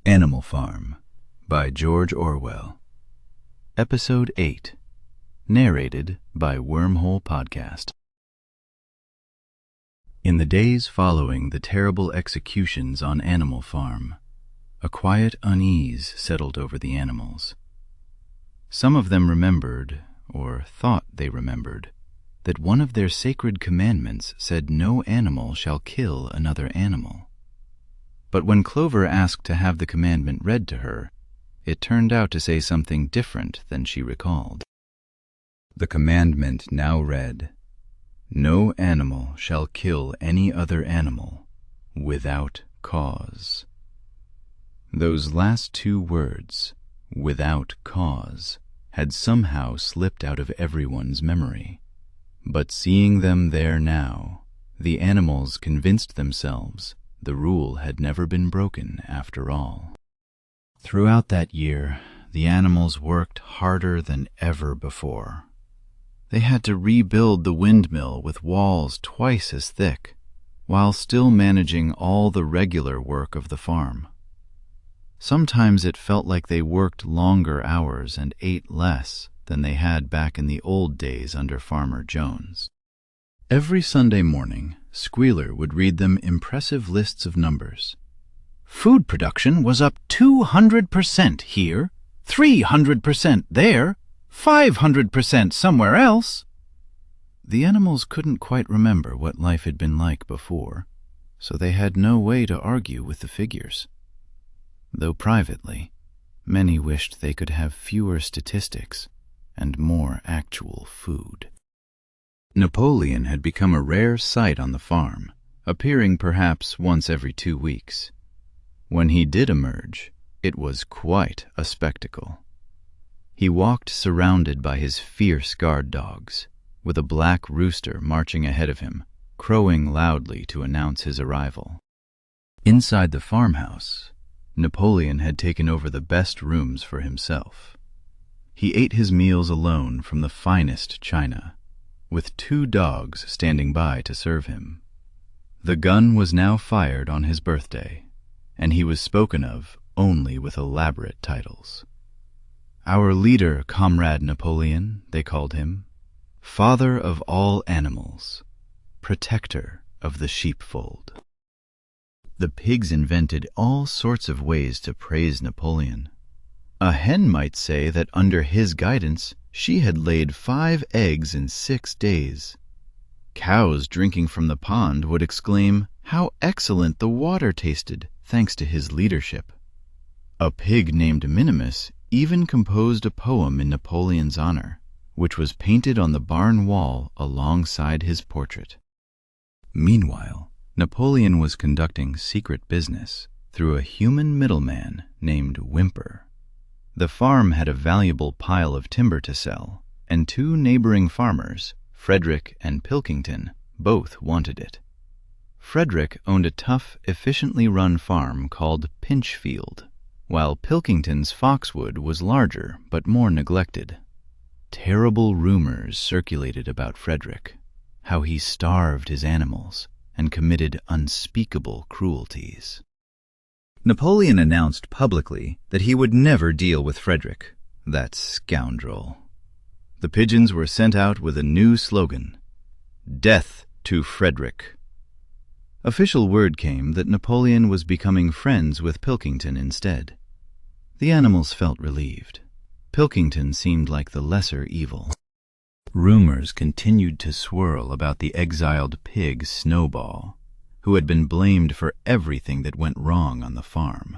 Animal Farm by George Orwell. Episode 8. Narrated by Wormhole Podcast. In the days following the terrible executions on Animal Farm, a quiet unease settled over the animals. Some of them remembered, or thought they remembered, that one of their sacred commandments said no animal shall kill another animal. But when Clover asked to have the commandment read to her, it turned out to say something different than she recalled. The commandment now read, "No animal shall kill any other animal without cause." Those last two words, "without cause," had somehow slipped out of everyone's memory. But seeing them there now, the animals convinced themselves the rule had never been broken after all. Throughout that year, the animals worked harder than ever before. They had to rebuild the windmill with walls twice as thick, while still managing all the regular work of the farm. Sometimes it felt like they worked longer hours and ate less than they had back in the old days under Farmer Jones. Every Sunday morning, Squealer would read them impressive lists of numbers. Food production was up 200% here, 300% there, 500% somewhere else. The animals couldn't quite remember what life had been like before, so they had no way to argue with the figures. Though privately, many wished they could have fewer statistics and more actual food. Napoleon had become a rare sight on the farm, appearing perhaps once every 2 weeks. When he did emerge, it was quite a spectacle. He walked surrounded by his fierce guard dogs, with a black rooster marching ahead of him, crowing loudly to announce his arrival. Inside the farmhouse, Napoleon had taken over the best rooms for himself. He ate his meals alone from the finest china, with 2 dogs standing by to serve him. The gun was now fired on his birthday, and he was spoken of only with elaborate titles. Our leader, Comrade Napoleon, they called him, father of all animals, protector of the sheepfold. The pigs invented all sorts of ways to praise Napoleon. A hen might say that under his guidance she had laid 5 eggs in 6 days. Cows drinking from the pond would exclaim how excellent the water tasted thanks to his leadership. A pig named Minimus even composed a poem in Napoleon's honor, which was painted on the barn wall alongside his portrait. Meanwhile, Napoleon was conducting secret business through a human middleman named Whymper. The farm had a valuable pile of timber to sell, and 2 neighboring farmers, Frederick and Pilkington, both wanted it. Frederick owned a tough, efficiently run farm called Pinchfield, while Pilkington's Foxwood was larger but more neglected. Terrible rumors circulated about Frederick, how he starved his animals and committed unspeakable cruelties. Napoleon announced publicly that he would never deal with Frederick, that scoundrel. The pigeons were sent out with a new slogan, "Death to Frederick." Official word came that Napoleon was becoming friends with Pilkington instead. The animals felt relieved. Pilkington seemed like the lesser evil. Rumors continued to swirl about the exiled pig Snowball, who had been blamed for everything that went wrong on the farm.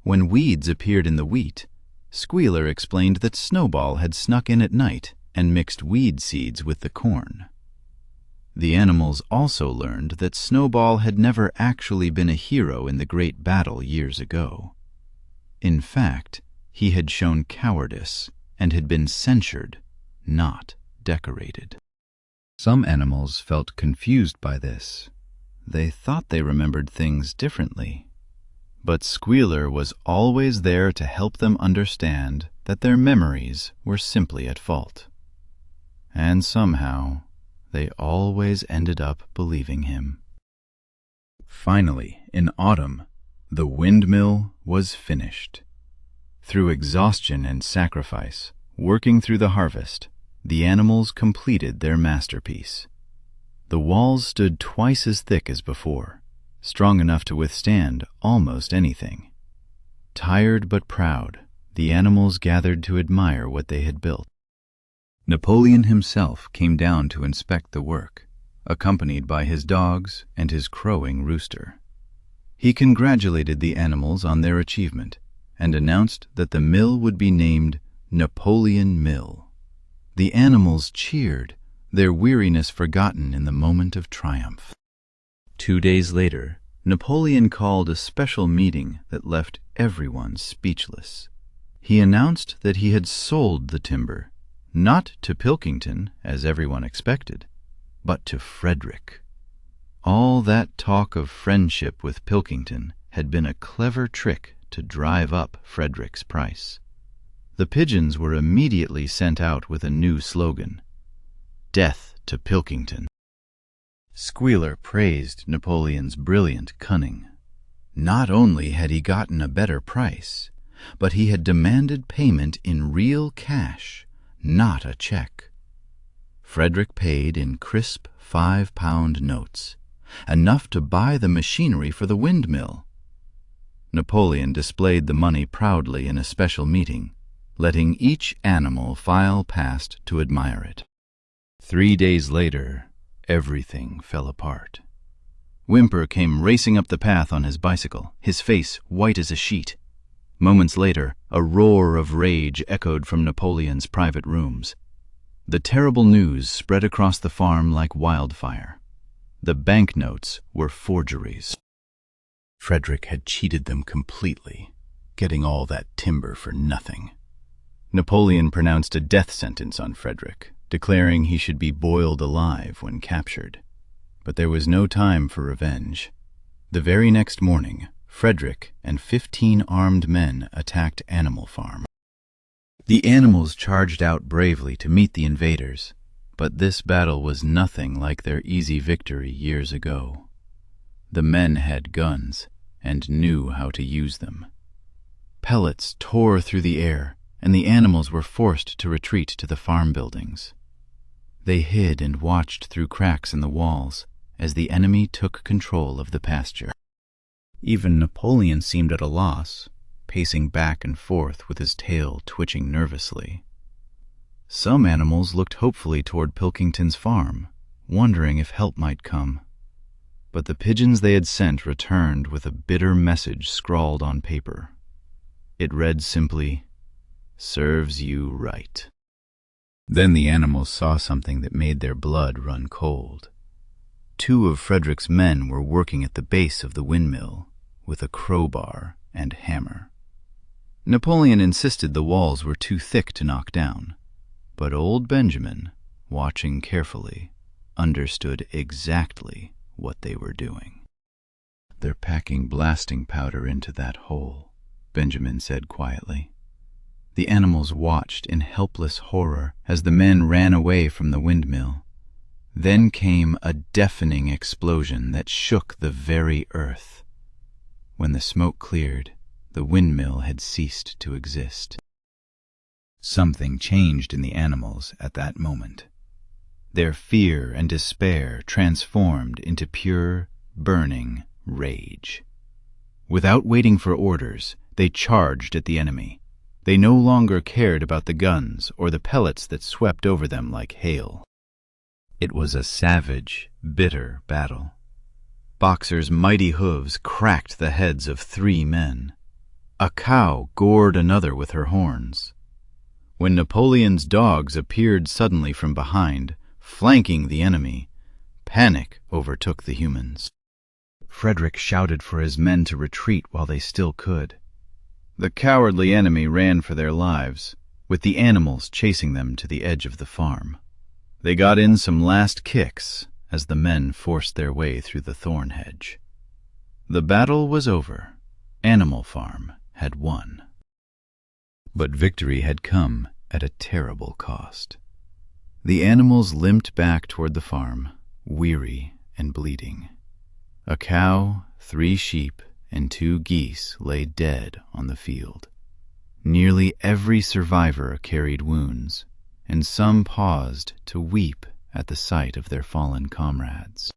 When weeds appeared in the wheat, Squealer explained that Snowball had snuck in at night and mixed weed seeds with the corn. The animals also learned that Snowball had never actually been a hero in the great battle years ago. In fact, he had shown cowardice and had been censured, not decorated. Some animals felt confused by this. They thought they remembered things differently. But Squealer was always there to help them understand that their memories were simply at fault. And somehow, they always ended up believing him. Finally, in autumn, The windmill was finished. Through exhaustion and sacrifice, working through the harvest, the animals completed their masterpiece. The walls stood twice as thick as before, strong enough to withstand almost anything. Tired but proud, the animals gathered to admire what they had built. Napoleon himself came down to inspect the work, accompanied by his dogs and his crowing rooster. He congratulated the animals on their achievement and announced that the mill would be named Napoleon Mill. The animals cheered, their weariness forgotten in the moment of triumph. 2 days later, Napoleon called a special meeting that left everyone speechless. He announced that he had sold the timber, not to Pilkington, as everyone expected, but to Frederick. All that talk of friendship with Pilkington had been a clever trick to drive up Frederick's price. The pigeons were immediately sent out with a new slogan: "Death to Pilkington." Squealer praised Napoleon's brilliant cunning. Not only had he gotten a better price, but he had demanded payment in real cash, not a check. Frederick paid in crisp 5-pound notes, enough to buy the machinery for the windmill. Napoleon displayed the money proudly in a special meeting, letting each animal file past to admire it. 3 days later, everything fell apart. Whymper came racing up the path on his bicycle, his face white as a sheet. Moments later, a roar of rage echoed from Napoleon's private rooms. The terrible news spread across the farm like wildfire. The banknotes were forgeries. Frederick had cheated them completely, getting all that timber for nothing. Napoleon pronounced a death sentence on Frederick, declaring he should be boiled alive when captured. But there was no time for revenge. The very next morning, Frederick and 15 armed men attacked Animal Farm. The animals charged out bravely to meet the invaders, but this battle was nothing like their easy victory years ago. The men had guns and knew how to use them. Pellets tore through the air, and the animals were forced to retreat to the farm buildings. They hid and watched through cracks in the walls as the enemy took control of the pasture. Even Napoleon seemed at a loss, pacing back and forth with his tail twitching nervously. Some animals looked hopefully toward Pilkington's farm, wondering if help might come. But the pigeons they had sent returned with a bitter message scrawled on paper. It read simply, "Serves you right." Then the animals saw something that made their blood run cold. 2 of Frederick's men were working at the base of the windmill with a crowbar and hammer. Napoleon insisted the walls were too thick to knock down, but old Benjamin, watching carefully, understood exactly what they were doing. "They're packing blasting powder into that hole," Benjamin said quietly. The animals watched in helpless horror as the men ran away from the windmill. Then came a deafening explosion that shook the very earth. When the smoke cleared, the windmill had ceased to exist. Something changed in the animals at that moment. Their fear and despair transformed into pure, burning rage. Without waiting for orders, they charged at the enemy. They no longer cared about the guns or the pellets that swept over them like hail. It was a savage, bitter battle. Boxer's mighty hooves cracked the heads of 3 men. A cow gored another with her horns. When Napoleon's dogs appeared suddenly from behind, flanking the enemy, panic overtook the humans. Frederick shouted for his men to retreat while they still could. The cowardly enemy ran for their lives, with the animals chasing them to the edge of the farm. They got in some last kicks as the men forced their way through the thorn hedge. The battle was over. Animal Farm had won. But victory had come at a terrible cost. The animals limped back toward the farm, weary and bleeding. A cow, 3 sheep, and 2 geese lay dead on the field. Nearly every survivor carried wounds, and some paused to weep at the sight of their fallen comrades.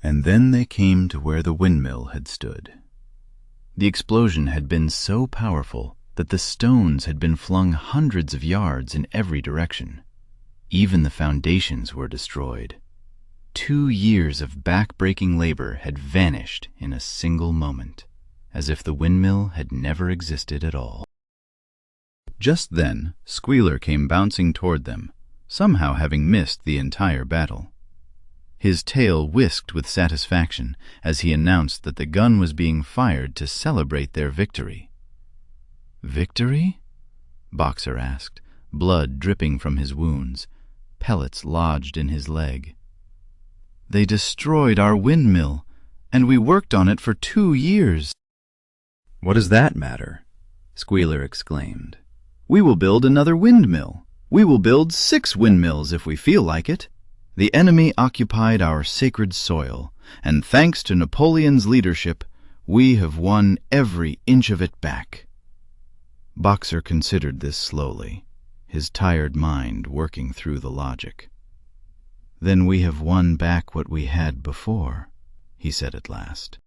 And then they came to where the windmill had stood. The explosion had been so powerful that the stones had been flung hundreds of yards in every direction. Even the foundations were destroyed. 2 years of back-breaking labor had vanished in a single moment, as if the windmill had never existed at all. Just then, Squealer came bouncing toward them, somehow having missed the entire battle. His tail whisked with satisfaction as he announced that the gun was being fired to celebrate their victory. "Victory?" Boxer asked, blood dripping from his wounds, pellets lodged in his leg. "They destroyed our windmill, and we worked on it for 2 years." "What does that matter?" Squealer exclaimed. "We will build another windmill. We will build 6 windmills if we feel like it. The enemy occupied our sacred soil, and thanks to Napoleon's leadership, we have won every inch of it back." Boxer considered this slowly, his tired mind working through the logic. "Then we have won back what we had before," he said at last.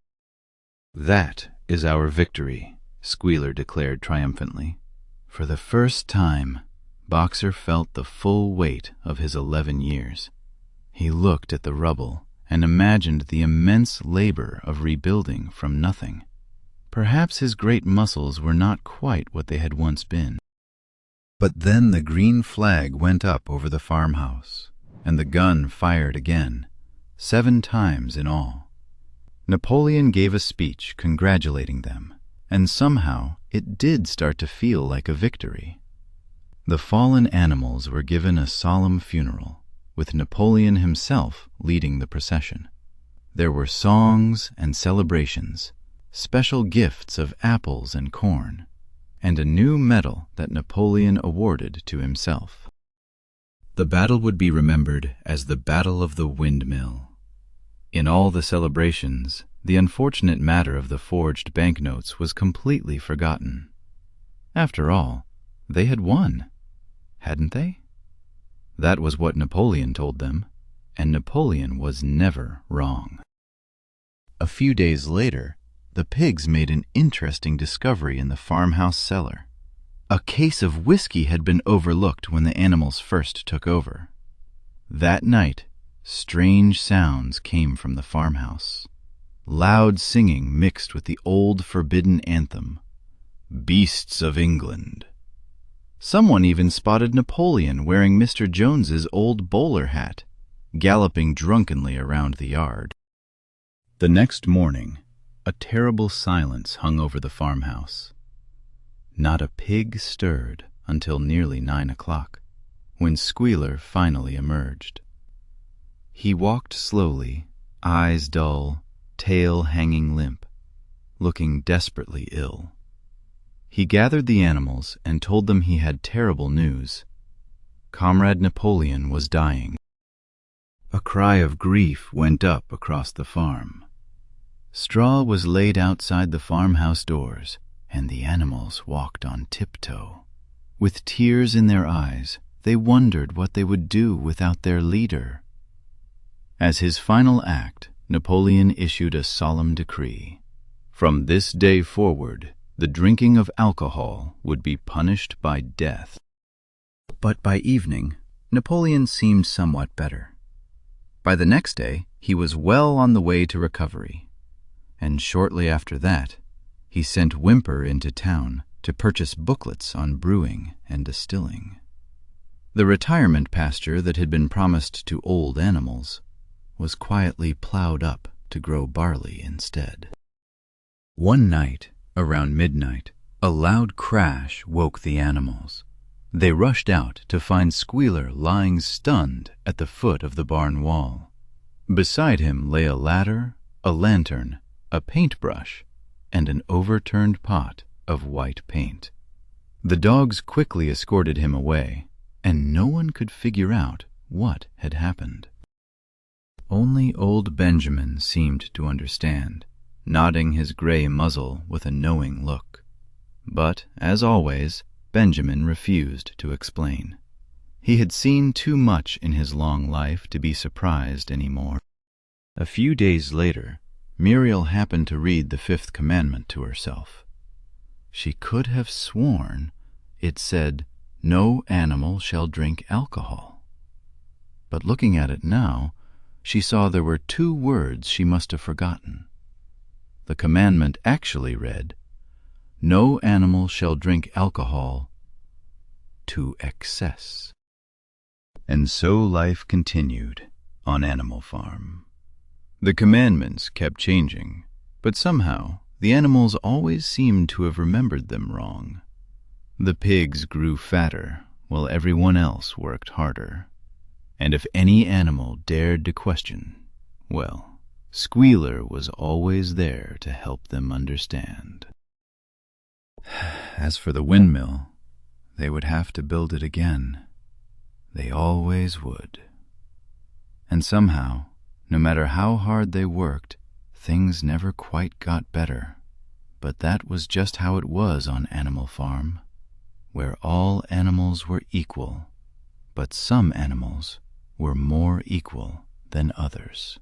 "That is our victory," Squealer declared triumphantly. For the first time, Boxer felt the full weight of his 11 years. He looked at the rubble and imagined the immense labor of rebuilding from nothing. Perhaps his great muscles were not quite what they had once been. But then the green flag went up over the farmhouse, and the gun fired again, 7 times in all. Napoleon gave a speech congratulating them, and somehow it did start to feel like a victory. The fallen animals were given a solemn funeral, with Napoleon himself leading the procession. There were songs and celebrations, special gifts of apples and corn, and a new medal that Napoleon awarded to himself. The battle would be remembered as the Battle of the Windmill. In all the celebrations, the unfortunate matter of the forged banknotes was completely forgotten. After all, they had won, hadn't they? That was what Napoleon told them, and Napoleon was never wrong. A few days later, the pigs made an interesting discovery in the farmhouse cellar. A case of whiskey had been overlooked when the animals first took over. That night, strange sounds came from the farmhouse. Loud singing mixed with the old forbidden anthem, "Beasts of England." Someone even spotted Napoleon wearing Mr. Jones's old bowler hat, galloping drunkenly around the yard. The next morning, a terrible silence hung over the farmhouse. Not a pig stirred until nearly 9 o'clock, when Squealer finally emerged. He walked slowly, eyes dull, tail hanging limp, looking desperately ill. He gathered the animals and told them he had terrible news. Comrade Napoleon was dying. A cry of grief went up across the farm. Straw was laid outside the farmhouse doors, and the animals walked on tiptoe. With tears in their eyes, they wondered what they would do without their leader. As his final act, Napoleon issued a solemn decree. From this day forward, the drinking of alcohol would be punished by death. But by evening, Napoleon seemed somewhat better. By the next day, he was well on the way to recovery, and shortly after that, he sent Whymper into town to purchase booklets on brewing and distilling. The retirement pasture that had been promised to old animals was quietly plowed up to grow barley instead. One night, around midnight, a loud crash woke the animals. They rushed out to find Squealer lying stunned at the foot of the barn wall. Beside him lay a ladder, a lantern, a paintbrush, and an overturned pot of white paint. The dogs quickly escorted him away, and no one could figure out what had happened. Only old Benjamin seemed to understand, nodding his gray muzzle with a knowing look. But, as always, Benjamin refused to explain. He had seen too much in his long life to be surprised any more. A few days later, Muriel happened to read the fifth commandment to herself. She could have sworn it said, "No animal shall drink alcohol." But looking at it now, she saw there were two words she must have forgotten. The commandment actually read, "No animal shall drink alcohol to excess." And so life continued on Animal Farm. The commandments kept changing, but somehow the animals always seemed to have remembered them wrong. The pigs grew fatter while everyone else worked harder. And if any animal dared to question, well, Squealer was always there to help them understand. As for the windmill, they would have to build it again. They always would. And somehow, no matter how hard they worked, things never quite got better. But that was just how it was on Animal Farm, where all animals were equal, but some animals were more equal than others.